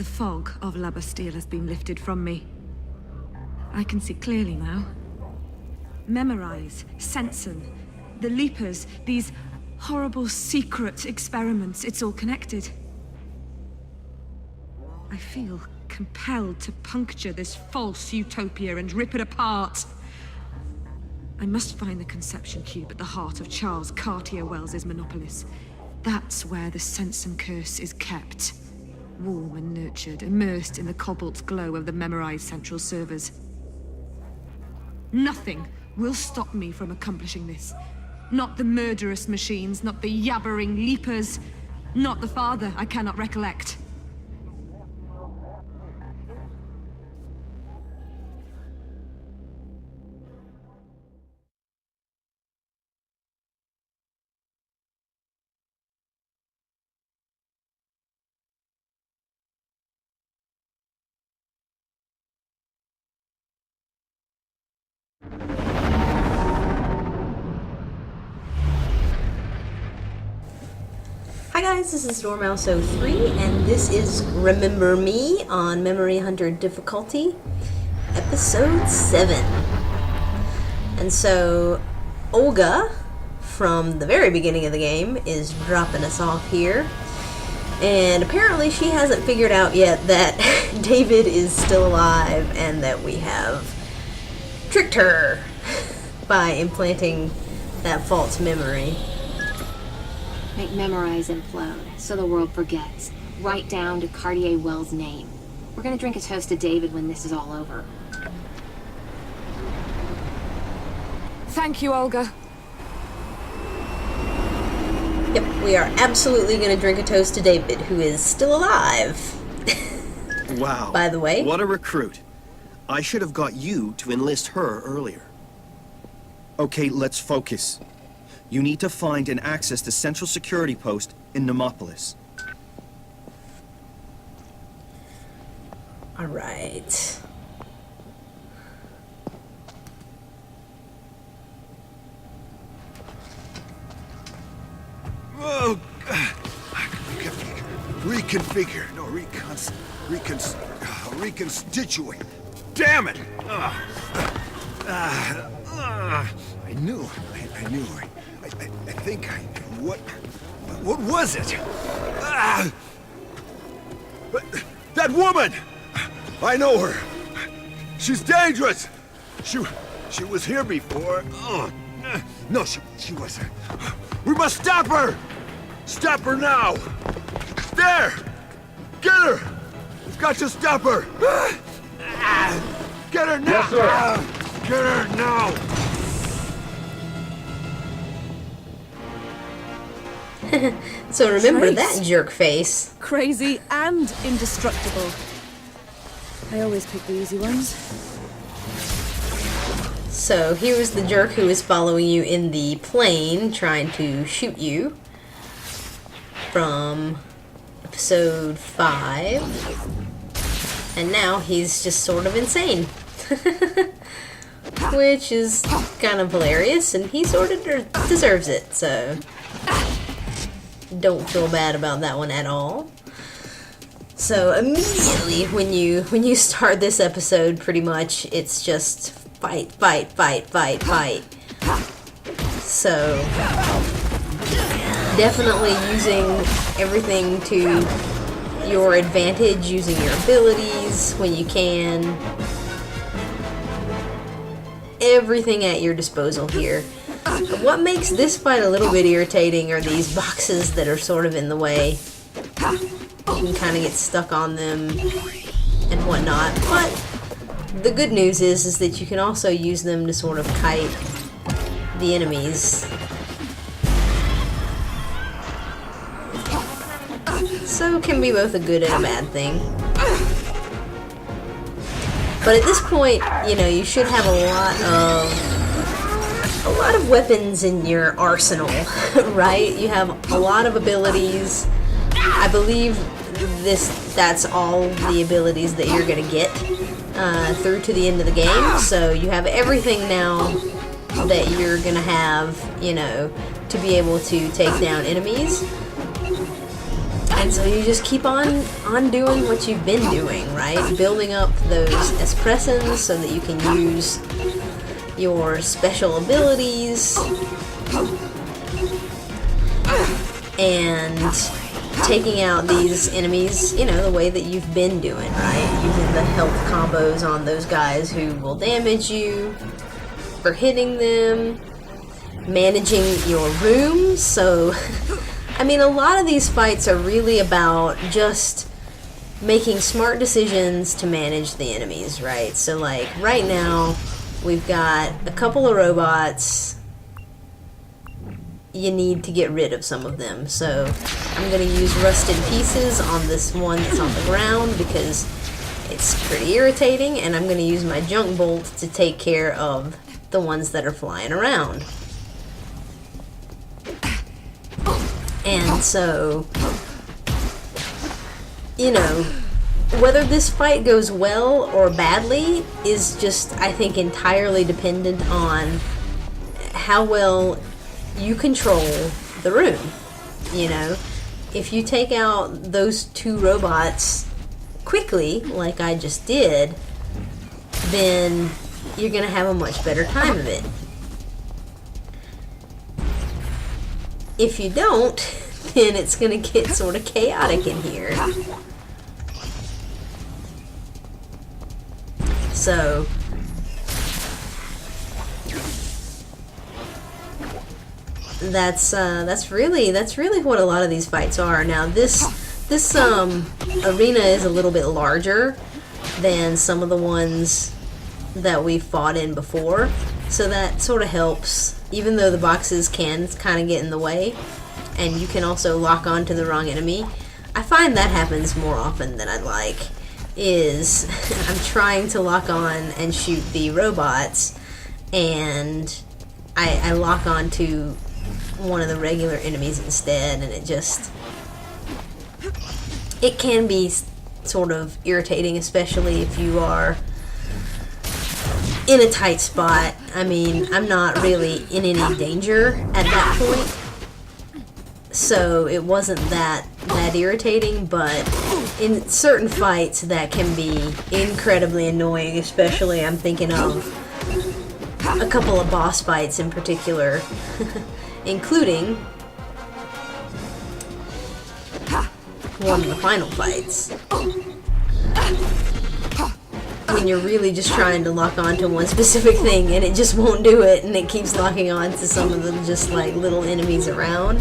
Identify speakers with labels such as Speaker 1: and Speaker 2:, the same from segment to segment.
Speaker 1: The fog of La Bastille has been lifted from me. I can see clearly now. Memorize, Sensen, the Leapers, these horrible secret experiments, it's all connected. I feel compelled to puncture this false utopia and rip it apart. I must find the conception cube at the heart of Charles Cartier Wells's Monopolis. That's where the Sensen curse is kept. Warm and nurtured, immersed in the cobalt glow of the memorized central servers. Nothing will stop me from accomplishing this. Not the murderous machines, not the yabbering leapers, not the father I cannot recollect.
Speaker 2: Hi guys, this is Dormouse03, and this is Remember Me on Memory Hunter difficulty, episode 7. And so, Olga, from the very beginning of the game, is dropping us off here. And apparently she hasn't figured out yet that David is still alive and that we have tricked her by implanting that false memory.
Speaker 3: Make Memorize implode, so the world forgets. Right down to Cartier Wells' name. We're gonna drink a toast to David when this is all over.
Speaker 1: Thank you, Olga.
Speaker 2: Yep, we are absolutely going to drink a toast to David, who is still alive.
Speaker 4: Wow.
Speaker 2: By the way.
Speaker 4: What a recruit. I should have got you to enlist her earlier. Okay, let's focus. You need to find and access the Central Security Post in Nemopolis.
Speaker 2: All right.
Speaker 5: Oh, reconfigure. No, reconstitute. Damn it! I knew. I think I knew. What was it? That woman! I know her. She's dangerous. She was here before. No, she wasn't. We must stop her! Stop her now! There! Get her! We've got to stop her! Get her now! Yes, sir. Get her now!
Speaker 2: So remember
Speaker 1: Trace.
Speaker 2: that jerk face.
Speaker 1: Crazy and indestructible. I always pick the easy ones.
Speaker 2: So here was the jerk who was following you in the plane, trying to shoot you. From episode 5. And now he's just sort of insane. Which is kind of hilarious, and he sort of deserves it, so don't feel bad about that one at all. So immediately when you start this episode, pretty much it's just fight. So definitely using everything to your advantage, using your abilities when you can. Everything at your disposal here. What makes this fight a little bit irritating are these boxes that are sort of in the way. You can kind of get stuck on them and whatnot, but the good news is that you can also use them to sort of kite the enemies. So it can be both a good and a bad thing. But at this point, you know, you should have a lot of weapons in your arsenal, right? You have a lot of abilities. I believe that's all the abilities that you're gonna get through to the end of the game. So you have everything now that you're gonna have, you know, to be able to take down enemies. And so you just keep on doing what you've been doing, right? Building up those espressons so that you can use your special abilities and taking out these enemies, you know, the way that you've been doing, right? Using the health combos on those guys who will damage you for hitting them, managing your rooms. So I mean, a lot of these fights are really about just making smart decisions to manage the enemies, right? So like right now we've got a couple of robots. You need to get rid of some of them, so I'm going to use rusted pieces on this one that's on the ground because it's pretty irritating, and I'm going to use my junk bolt to take care of the ones that are flying around. And so, you know, whether this fight goes well or badly is just, I think, entirely dependent on how well you control the room. You know, if you take out those two robots quickly, like I just did, then you're gonna have a much better time of it. If you don't, then it's gonna get sort of chaotic in here. So that's really what a lot of these fights are. Now this arena is a little bit larger than some of the ones that we've fought in before, so that sort of helps, even though the boxes can kind of get in the way and you can also lock on to the wrong enemy. I find that happens more often than I'd like. Is I'm trying to lock on and shoot the robots and I lock on to one of the regular enemies instead, and it can be sort of irritating, especially if you are in a tight spot. I mean, I'm not really in any danger at that point, so it wasn't that irritating, but in certain fights that can be incredibly annoying, especially I'm thinking of a couple of boss fights in particular, including one of the final fights, when you're really just trying to lock on to one specific thing and it just won't do it, and it keeps locking on to some of the just like little enemies around.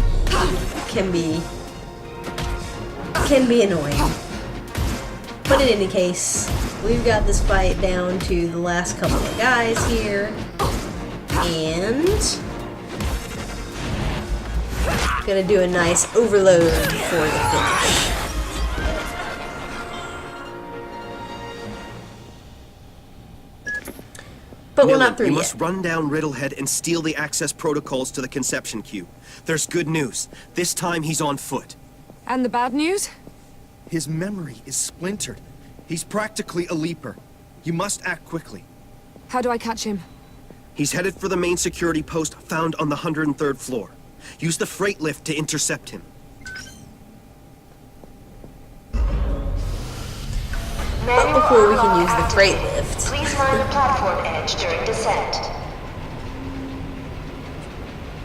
Speaker 2: Can be annoying. But in any case, we've got this fight down to the last couple of guys here, and gonna do a nice overload for the finish. But we're not through
Speaker 4: you
Speaker 2: yet.
Speaker 4: must run down Riddlehead and steal the access protocols to the Conception Cube. There's good news. This time he's on foot.
Speaker 1: And the bad news?
Speaker 4: His memory is splintered. He's practically a leaper. You must act quickly.
Speaker 1: How do I catch him?
Speaker 4: He's headed for the main security post found on the 103rd floor. Use the freight lift to intercept him.
Speaker 2: But before we can use the freight lift,
Speaker 6: Please mind the platform edge during descent.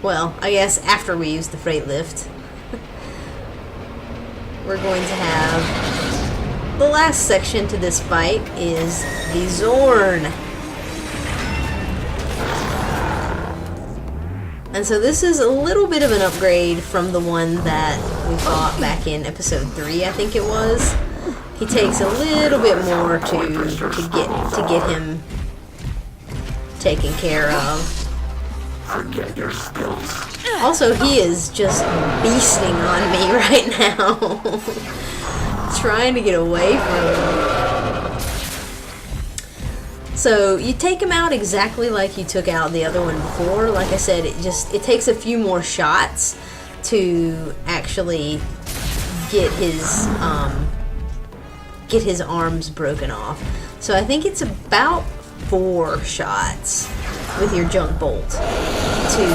Speaker 2: well, I guess after we use the freight lift, we're going to have the last section to this fight is the Zorn. And so this is a little bit of an upgrade from the one that we fought back in episode 3, I think it was. He takes a little bit more to get him taken care of. Also, he is just beasting on me right now. Trying to get away from him. So you take him out exactly like you took out the other one before. Like I said, it takes a few more shots to actually get his arms broken off. So I think it's about 4 shots with your junk bolt to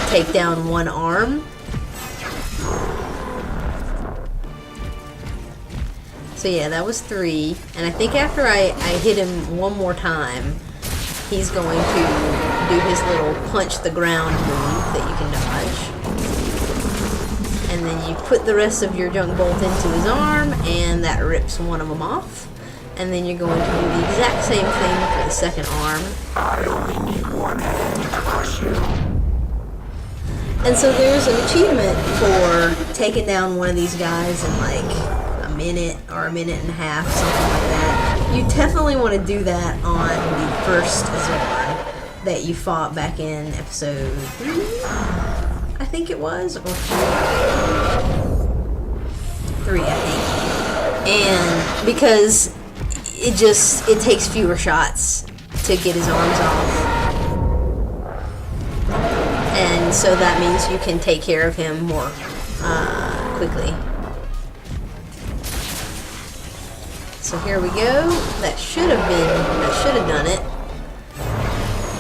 Speaker 2: take down one arm. So yeah, that was 3. And I think after I hit him one more time, he's going to do his little punch the ground move that you can dodge. And then you put the rest of your junk bolt into his arm, and that rips one of them off. And then you're going to do the exact same thing for the second arm.
Speaker 7: I only need one hand to crush you.
Speaker 2: And so there's an achievement for taking down one of these guys in like a minute or a minute and a half, something like that. You definitely want to do that on the first Zorn that you fought back in episode 3, I think it was, or 3, I think. And because it takes fewer shots to get his arms off. And so that means you can take care of him more quickly. So here we go. That should have done it.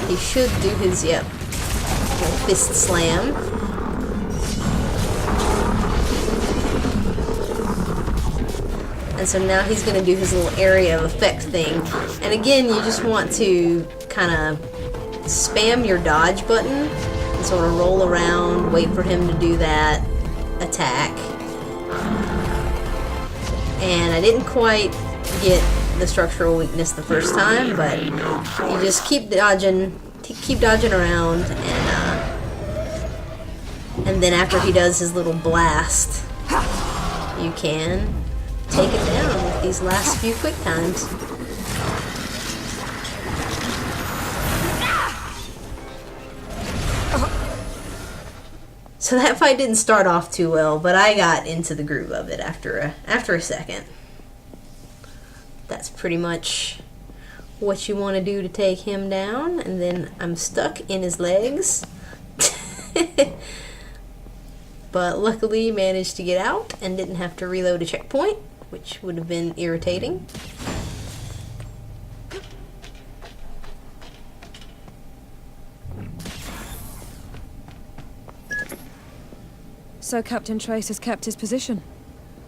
Speaker 2: He should do his, little fist slam. And so now he's going to do his little area of effect thing. And again, you just want to kind of spam your dodge button and sort of roll around, wait for him to do that attack. And I didn't quite get the structural weakness the first time, but you just keep dodging around, and then after he does his little blast, you can take it down with these last few quick times. So that fight didn't start off too well, but I got into the groove of it after a second. That's pretty much what you want to do to take him down, and then I'm stuck in his legs. But luckily managed to get out and didn't have to reload a checkpoint, which would have been irritating.
Speaker 1: So Captain Trace has kept his position.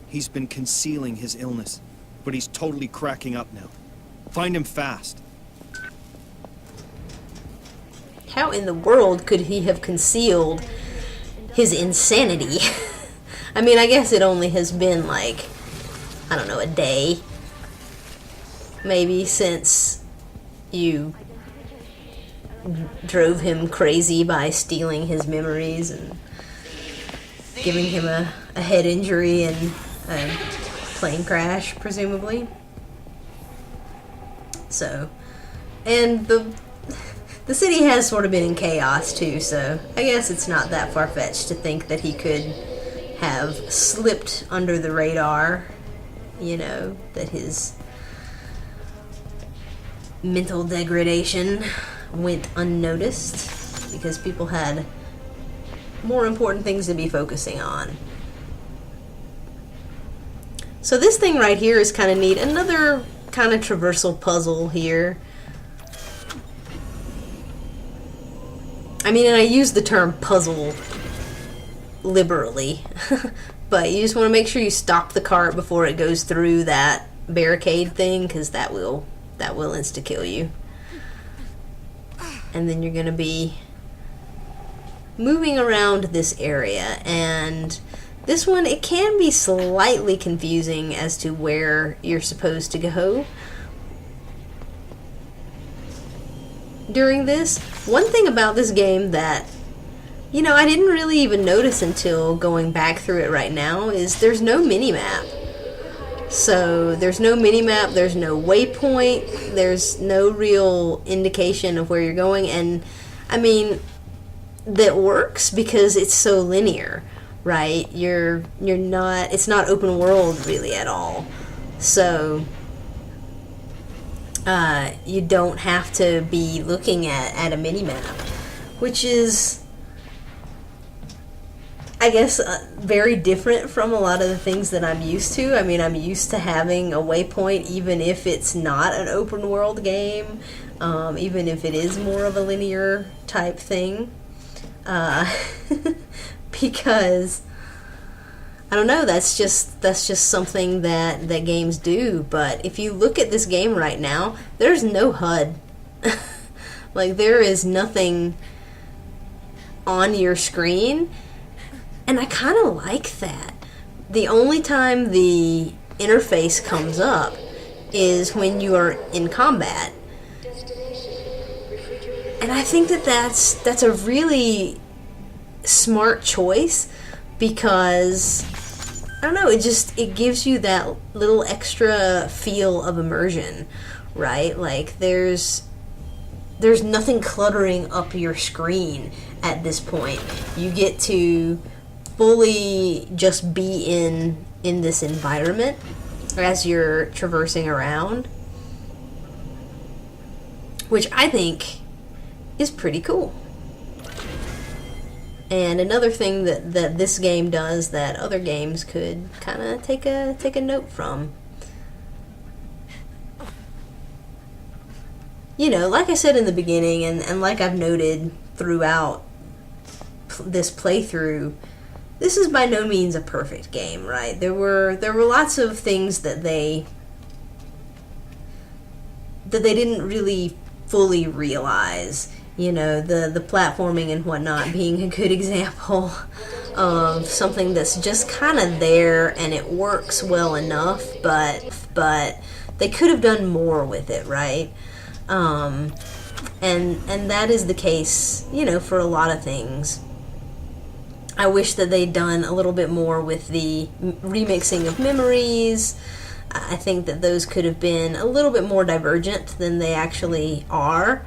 Speaker 4: He's been concealing his illness, but he's totally cracking up now. Find him fast.
Speaker 2: How in the world could he have concealed his insanity? I mean, I guess it only has been like, I don't know, a day, maybe, since you drove him crazy by stealing his memories and giving him a head injury and a plane crash, presumably. So, and the city has sort of been in chaos too, so I guess it's not that far-fetched to think that he could have slipped under the radar, you know, that his mental degradation went unnoticed because people had more important things to be focusing on. So this thing right here is kind of neat. Another kind of traversal puzzle here. I mean, and I use the term puzzle liberally, but you just want to make sure you stop the cart before it goes through that barricade thing, because that will insta-kill you. And then you're going to be moving around this area, and this one, it can be slightly confusing as to where you're supposed to go during this. One thing about this game that, you know, I didn't really even notice until going back through it right now is there's no mini-map. So there's no mini-map, there's no waypoint, there's no real indication of where you're going, and I mean, that works because it's so linear, right? You're not, it's not open world really at all. So you don't have to be looking at a mini-map, which is, I guess, very different from a lot of the things that I'm used to. I mean, I'm used to having a waypoint even if it's not an open world game, even if it is more of a linear type thing. Because I don't know, that's just something that games do. But if you look at this game right now, there's no HUD. Like, there is nothing on your screen, and I kind of like that. The only time the interface comes up is when you are in combat. And I think that that's a really smart choice, because I don't know, it gives you that little extra feel of immersion, right? Like, there's nothing cluttering up your screen at this point. You get to fully just be in this environment as you're traversing around, which I think is pretty cool. And another thing that this game does that other games could kind of take a note from. You know, like I said in the beginning, and like I've noted throughout this playthrough, this is by no means a perfect game, right? There were lots of things that they didn't really fully realize. You know, the platforming and whatnot being a good example of something that's just kind of there and it works well enough, but they could have done more with it, right? And that is the case, you know, for a lot of things. I wish that they'd done a little bit more with the remixing of memories. I think that those could have been a little bit more divergent than they actually are.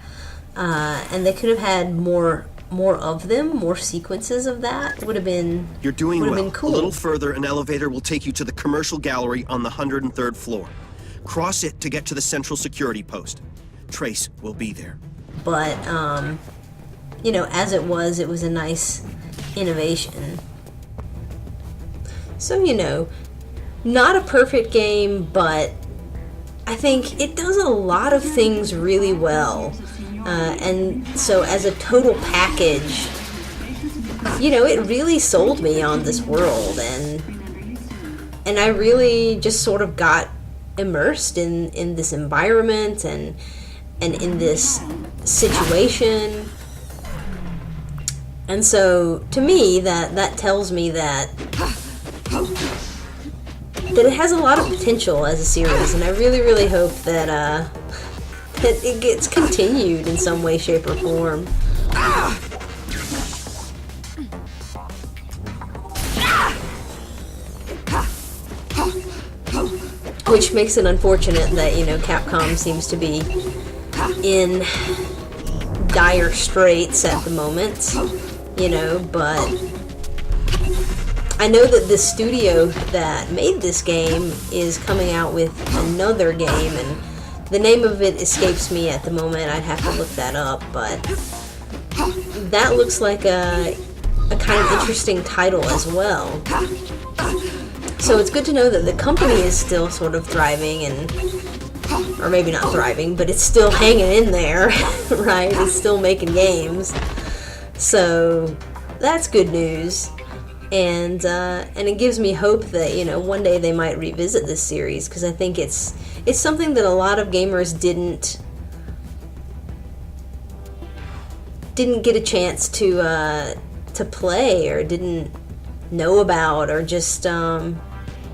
Speaker 2: And they could have had more of them, more sequences of that. Would have been
Speaker 4: You're doing
Speaker 2: would have
Speaker 4: well.
Speaker 2: been cool.
Speaker 4: A little further, an elevator will take you to the commercial gallery on the 103rd floor. Cross it to get to the central security post. Trace will be there.
Speaker 2: But you know, as it was a nice innovation. So, you know, not a perfect game, but I think it does a lot of things really well. And so as a total package, you know, it really sold me on this world, and I really just sort of got immersed in this environment and in this situation. And so to me, that tells me that it has a lot of potential as a series, and I really hope that it gets continued in some way, shape, or form. Which makes it unfortunate that, you know, Capcom seems to be in dire straits at the moment, you know, but I know that the studio that made this game is coming out with another game, and the name of it escapes me at the moment. I'd have to look that up, but that looks like a kind of interesting title as well. So it's good to know that the company is still sort of thriving, or maybe not thriving, but it's still hanging in there, right? It's still making games. So that's good news. And it gives me hope that, you know, one day they might revisit this series, because I think it's something that a lot of gamers didn't get a chance to play, or didn't know about, or just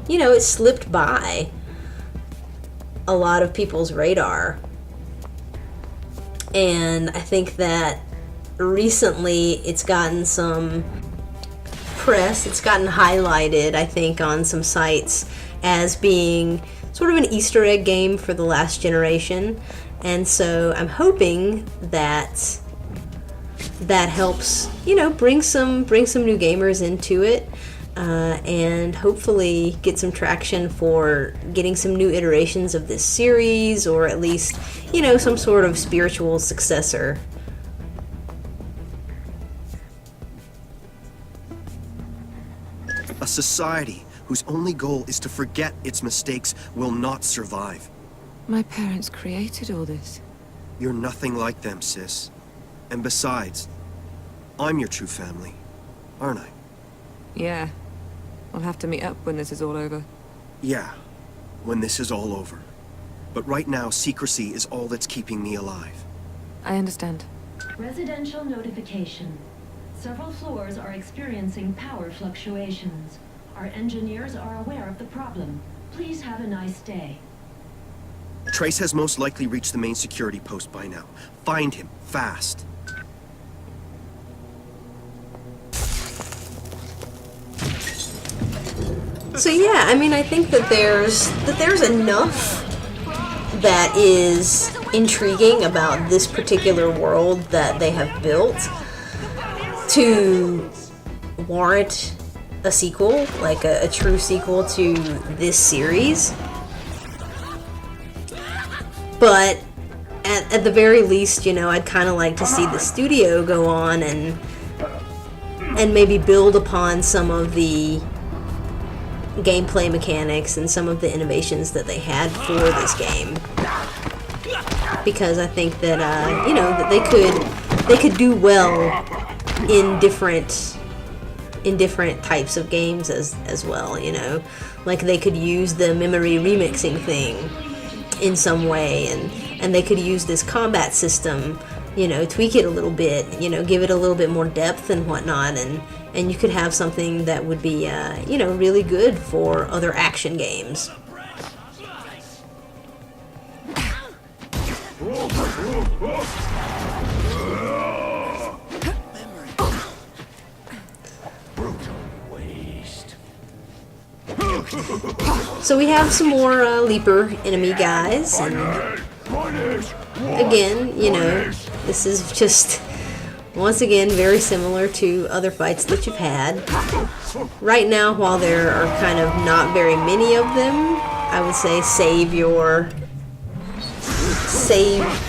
Speaker 2: you know, it slipped by a lot of people's radar. And I think that recently it's gotten some press. It's gotten highlighted, I think, on some sites as being sort of an Easter egg game for the last generation. And so I'm hoping that that helps, you know, bring some new gamers into it, and hopefully get some traction for getting some new iterations of this series, or at least, you know, some sort of spiritual successor.
Speaker 4: A society whose only goal is to forget its mistakes will not survive.
Speaker 1: My parents created all this.
Speaker 4: You're nothing like them, sis. And besides, I'm your true family, aren't I?
Speaker 1: Yeah. We'll have to meet up when this is all over.
Speaker 4: Yeah, when this is all over. But right now, secrecy is all that's keeping me alive.
Speaker 1: I understand.
Speaker 8: Residential notification. Several floors are experiencing power fluctuations. Our engineers are aware of the problem. Please have a nice day.
Speaker 4: Trace has most likely reached the main security post by now. Find him, fast.
Speaker 2: So yeah, I mean, I think that there's enough that is intriguing about this particular world that they have built to warrant a sequel, like a true sequel to this series. But at the very least, you know, I'd kind of like to see the studio go on and maybe build upon some of the gameplay mechanics and some of the innovations that they had for this game, because I think that you know, that they could do well in different types of games as well. You know, like they could use the memory remixing thing in some way, and they could use this combat system, you know, tweak it a little bit, you know, give it a little bit more depth and whatnot, and you could have something that would be, you know, really good for other action games. So we have some more Leaper enemy guys, and again, you know, this is just, once again, very similar to other fights that you've had. Right now, while there are kind of not very many of them, I would say save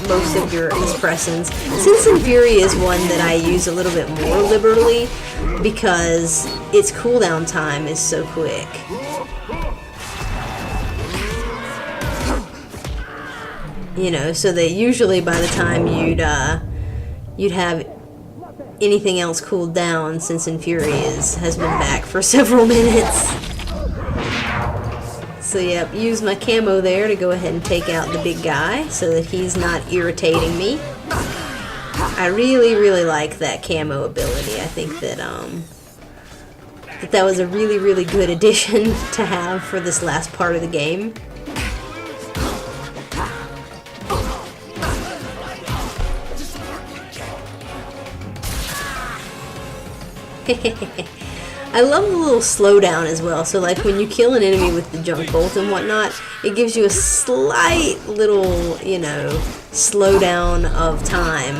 Speaker 2: most of your expressions. Citizen Fury is one that I use a little bit more liberally because its cooldown time is so quick. You know, so that usually by the time you'd have anything else cooled down, Citizen Fury has been back for several minutes. So yep, use my camo there to go ahead and take out the big guy so that he's not irritating me. I really, really like that camo ability. I think that that was a really, really good addition to have for this last part of the game. I love the little slowdown as well. So like when you kill an enemy with the junk bolt and whatnot, it gives you a slight little, you know, slowdown of time,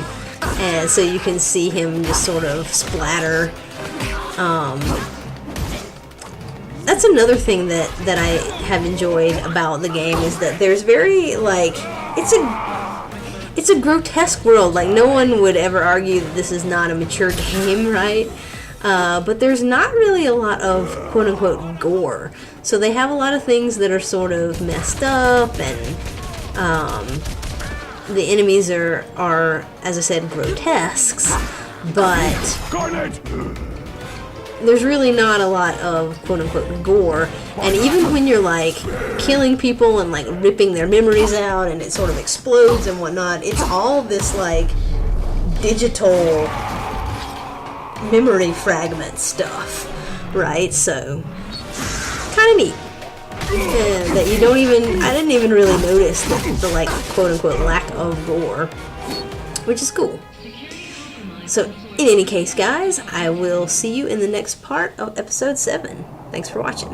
Speaker 2: and so you can see him just sort of splatter. That's another thing that I have enjoyed about the game, is that there's very, like, it's a grotesque world. Like, no one would ever argue that this is not a mature game, right? But there's not really a lot of quote-unquote gore. So they have a lot of things that are sort of messed up, and the enemies are, as I said, grotesques, but there's really not a lot of quote-unquote gore. And even when you're like killing people and like ripping their memories out and it sort of explodes and whatnot, it's all this like digital memory fragment stuff, right? So kind of neat. That you don't even, I didn't even really notice the like quote-unquote lack of gore, which is cool. So in any case, guys, I will see you in the next part of episode 7. Thanks for watching.